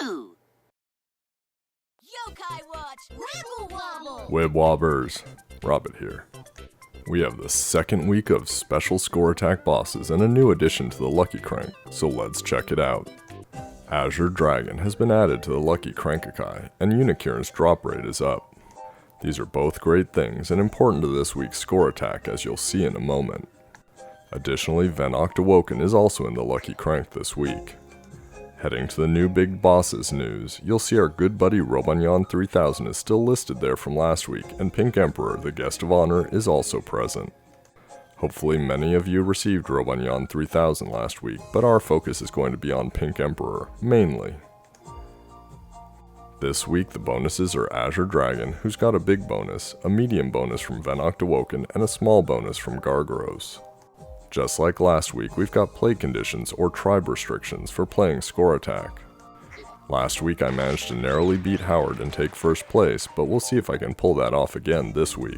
2. Yo-Kai Watch Wibble Wobble. Wib Wobbers, Robbett here. We have the second week of special score attack bosses and a new addition to the Lucky Crank, so let's check it out. Azure Dragon has been added to the Lucky Crank-a-kai, and Unicorn's drop rate is up. These are both great things and important to this week's score attack, as you'll see in a moment. Additionally, Venoct Awoken is also in the Lucky Crank this week. Heading to the new big bosses news, you'll see our good buddy Robonyan 3000 is still listed there from last week, and Pink Emperor, the guest of honor, is also present. Hopefully many of you received Robonyan 3000 last week, but our focus is going to be on Pink Emperor, mainly. This week the bonuses are Azure Dragon, who's got a big bonus, a medium bonus from Venoct Awoken, and a small bonus from Gargaros. Just like last week, we've got play conditions or tribe restrictions for playing score attack. Last week I managed to narrowly beat Howard and take first place, but we'll see if I can pull that off again this week.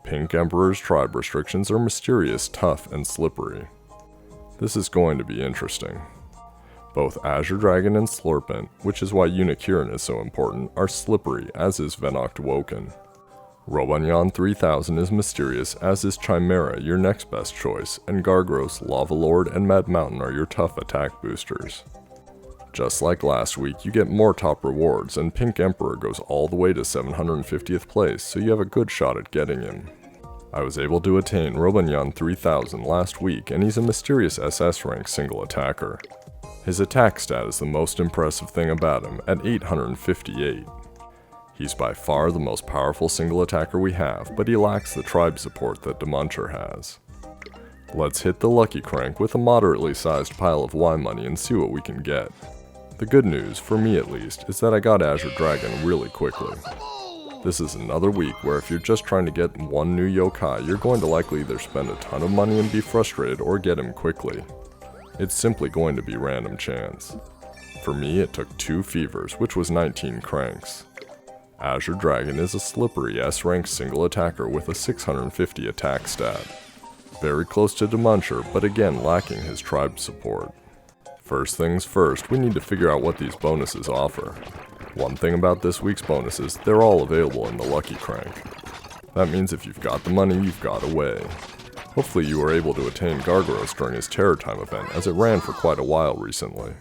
Pink Emperor's tribe restrictions are mysterious, tough, and slippery. This is going to be interesting. Both Azure Dragon and Slurpent, which is why Unicorn is so important, are slippery, as is Venoct Awoken. Robonyan 3000 is mysterious, as is Chimera, your next best choice, and Gargaros, Lava Lord, and Mad Mountain are your tough attack boosters. Just like last week, you get more top rewards, and Pink Emperor goes all the way to 750th place, so you have a good shot at getting him. I was able to attain Robonyan 3000 last week, and he's a mysterious SS rank single attacker. His attack stat is the most impressive thing about him, at 858. He's by far the most powerful single attacker we have, but he lacks the tribe support that Demuncher has. Let's hit the Lucky Crank with a moderately sized pile of Y money and see what we can get. The good news, for me at least, is that I got Azure Dragon really quickly. This is another week where if you're just trying to get one new yokai, you're going to likely either spend a ton of money and be frustrated or get him quickly. It's simply going to be random chance. For me, it took 2 fevers, which was 19 cranks. Azure Dragon is a slippery S-rank single attacker with a 650 attack stat. Very close to Demuncher, but again lacking his tribe support. First things first, we need to figure out what these bonuses offer. One thing about this week's bonuses, they're all available in the Lucky Crank. That means if you've got the money, you've got a way. Hopefully you were able to attain Gargaros during his Terror Time event, as it ran for quite a while recently.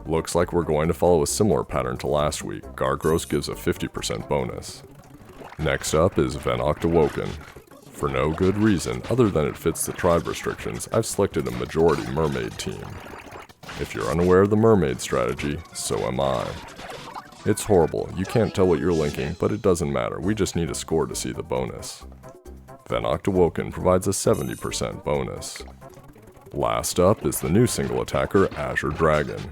Looks like we're going to follow a similar pattern to last week. Gargaros gives a 50% bonus. Next up is Venoct Awoken. For no good reason other than it fits the tribe restrictions, I've selected a majority mermaid team. If you're unaware of the mermaid strategy, so am I. It's horrible, you can't tell what you're linking, but it doesn't matter, we just need a score to see the bonus. Venoct Awoken provides a 70% bonus. Last up is the new single attacker, Azure Dragon.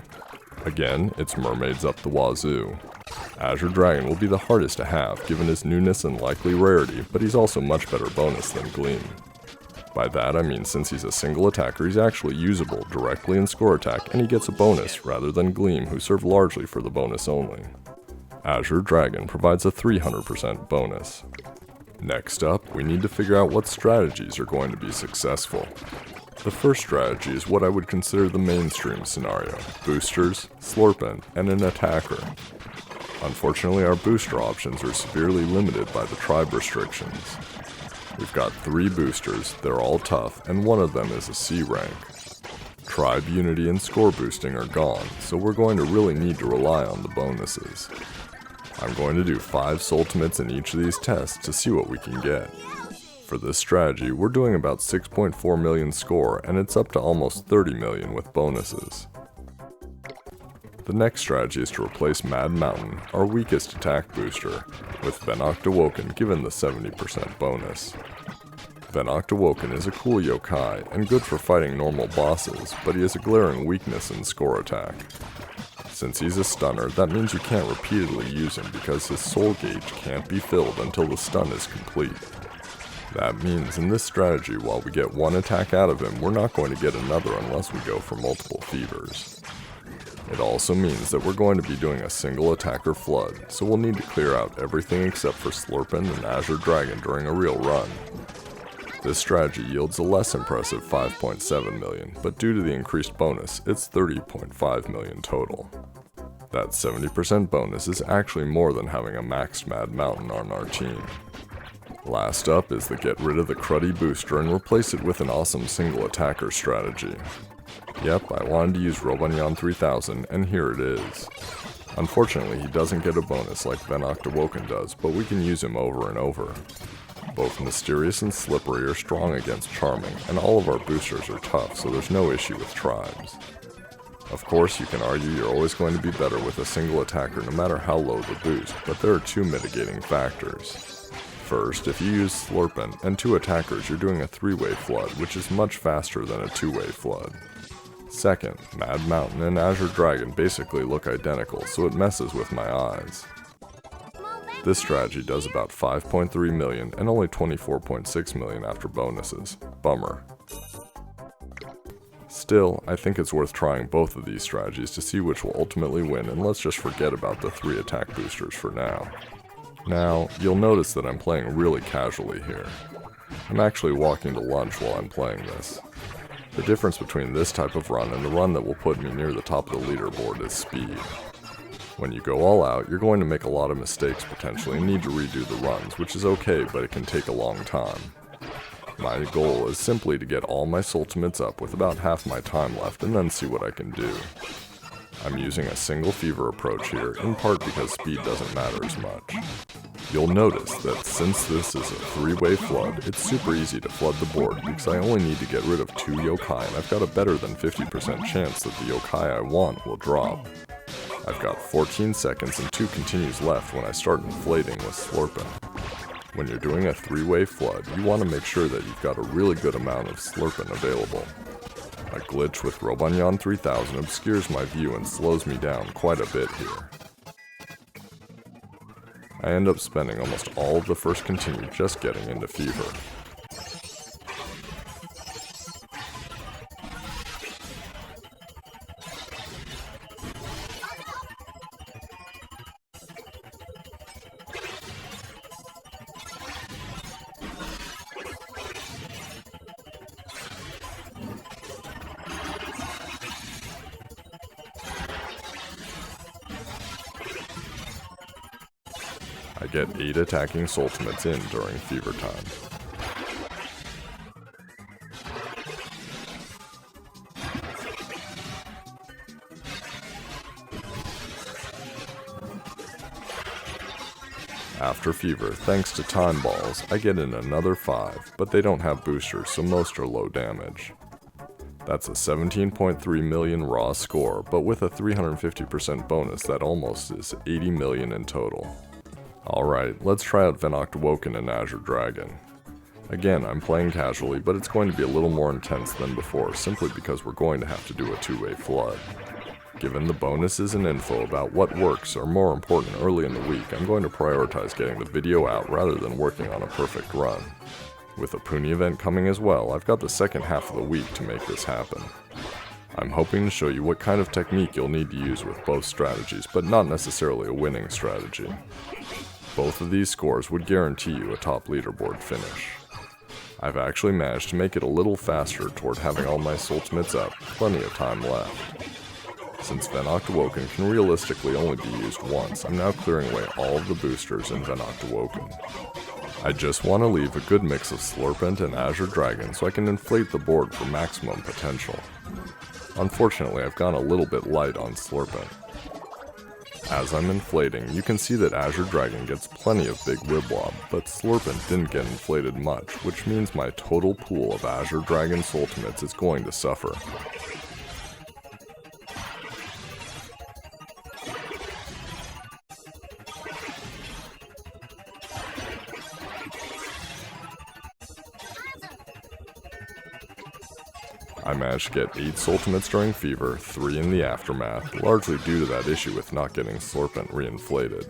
Again, it's mermaids up the wazoo. Azure Dragon will be the hardest to have given his newness and likely rarity, but he's also much better bonus than Gleam. By that I mean since he's a single attacker, he's actually usable directly in score attack, and he gets a bonus rather than Gleam, who serve largely for the bonus only. Azure Dragon provides a 300% bonus. Next up, we need to figure out what strategies are going to be successful. The first strategy is what I would consider the mainstream scenario: boosters, Slurpent, and an attacker. Unfortunately, our booster options are severely limited by the tribe restrictions. We've got 3 boosters, they're all tough, and one of them is a C rank. Tribe unity and score boosting are gone, so we're going to really need to rely on the bonuses. I'm going to do 5 Soultimates in each of these tests to see what we can get. For this strategy, we're doing about 6.4 million score, and it's up to almost 30 million with bonuses. The next strategy is to replace Mad Mountain, our weakest attack booster, with Venoct Awoken given the 70% bonus. Venoct Awoken is a cool yokai, and good for fighting normal bosses, but he has a glaring weakness in score attack. Since he's a stunner, that means you can't repeatedly use him because his soul gauge can't be filled until the stun is complete. That means in this strategy, while we get one attack out of him, we're not going to get another unless we go for multiple fevers. It also means that we're going to be doing a single attacker flood, so we'll need to clear out everything except for Slurpent and Azure Dragon during a real run. This strategy yields a less impressive 5.7 million, but due to the increased bonus, it's 30.5 million total. That 70% bonus is actually more than having a maxed Mad Mountain on our team. Last up is the get rid of the cruddy booster and replace it with an awesome single attacker strategy. Yep, I wanted to use Robonyan 3000 and here it is. Unfortunately, he doesn't get a bonus like Venoct Awoken does, but we can use him over and over. Both Mysterious and Slippery are strong against Charming, and all of our boosters are tough, so there's no issue with tribes. Of course, you can argue you're always going to be better with a single attacker no matter how low the boost, but there are two mitigating factors. First, if you use Slurpent and two attackers, you're doing a three-way flood, which is much faster than a two-way flood. Second, Mad Mountain and Azure Dragon basically look identical, so it messes with my eyes. This strategy does about 5.3 million and only 24.6 million after bonuses. Bummer. Still, I think it's worth trying both of these strategies to see which will ultimately win, and let's just forget about the 3 attack boosters for now. Now, you'll notice that I'm playing really casually here. I'm actually walking to lunch while I'm playing this. The difference between this type of run and the run that will put me near the top of the leaderboard is speed. When you go all out, you're going to make a lot of mistakes potentially and need to redo the runs, which is okay, but it can take a long time. My goal is simply to get all my ultimates up with about half my time left and then see what I can do. I'm using a single fever approach here, in part because speed doesn't matter as much. You'll notice that since this is a 3-way flood, it's super easy to flood the board because I only need to get rid of 2 Yo-Kai and I've got a better than 50% chance that the Yo-Kai I want will drop. I've got 14 seconds and 2 continues left when I start inflating with Slurping. When you're doing a 3-way flood, you want to make sure that you've got a really good amount of Slurping available. A glitch with Robonyan 3000 obscures my view and slows me down quite a bit here. I end up spending almost all of the first continue just getting into fever. I get 8 attacking ultimates in during fever time. After fever, thanks to time balls, I get in another 5, but they don't have boosters, so most are low damage. That's a 17.3 million raw score, but with a 350% bonus that almost is 80 million in total. Alright, let's try out Venoct Awoken and Azure Dragon. Again, I'm playing casually, but it's going to be a little more intense than before, simply because we're going to have to do a 2-way flood. Given the bonuses and info about what works are more important early in the week, I'm going to prioritize getting the video out rather than working on a perfect run. With a Puni event coming as well, I've got the second half of the week to make this happen. I'm hoping to show you what kind of technique you'll need to use with both strategies, but not necessarily a winning strategy. Both of these scores would guarantee you a top leaderboard finish. I've actually managed to make it a little faster toward having all my ultimates up, plenty of time left. Since Venoct Awoken can realistically only be used once, I'm now clearing away all of the boosters in Venoct Awoken. I just want to leave a good mix of Slurpent and Azure Dragon so I can inflate the board for maximum potential. Unfortunately, I've gone a little bit light on Slurpent. As I'm inflating, you can see that Azure Dragon gets plenty of big Wib Wob, but Slurpent didn't get inflated much, which means my total pool of Azure Dragon's ultimates is going to suffer. I managed to get 8 ultimates during fever, 3 in the aftermath, largely due to that issue with not getting Slurpent reinflated.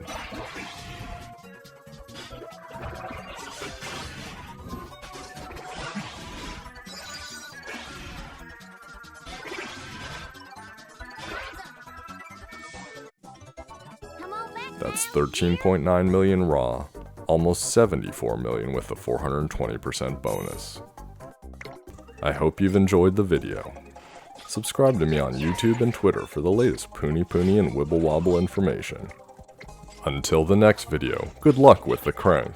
That's 13.9 million raw, almost 74 million with the 420% bonus. I hope you've enjoyed the video. Subscribe to me on YouTube and Twitter for the latest Puni and Wibble Wobble information. Until the next video, good luck with the crank.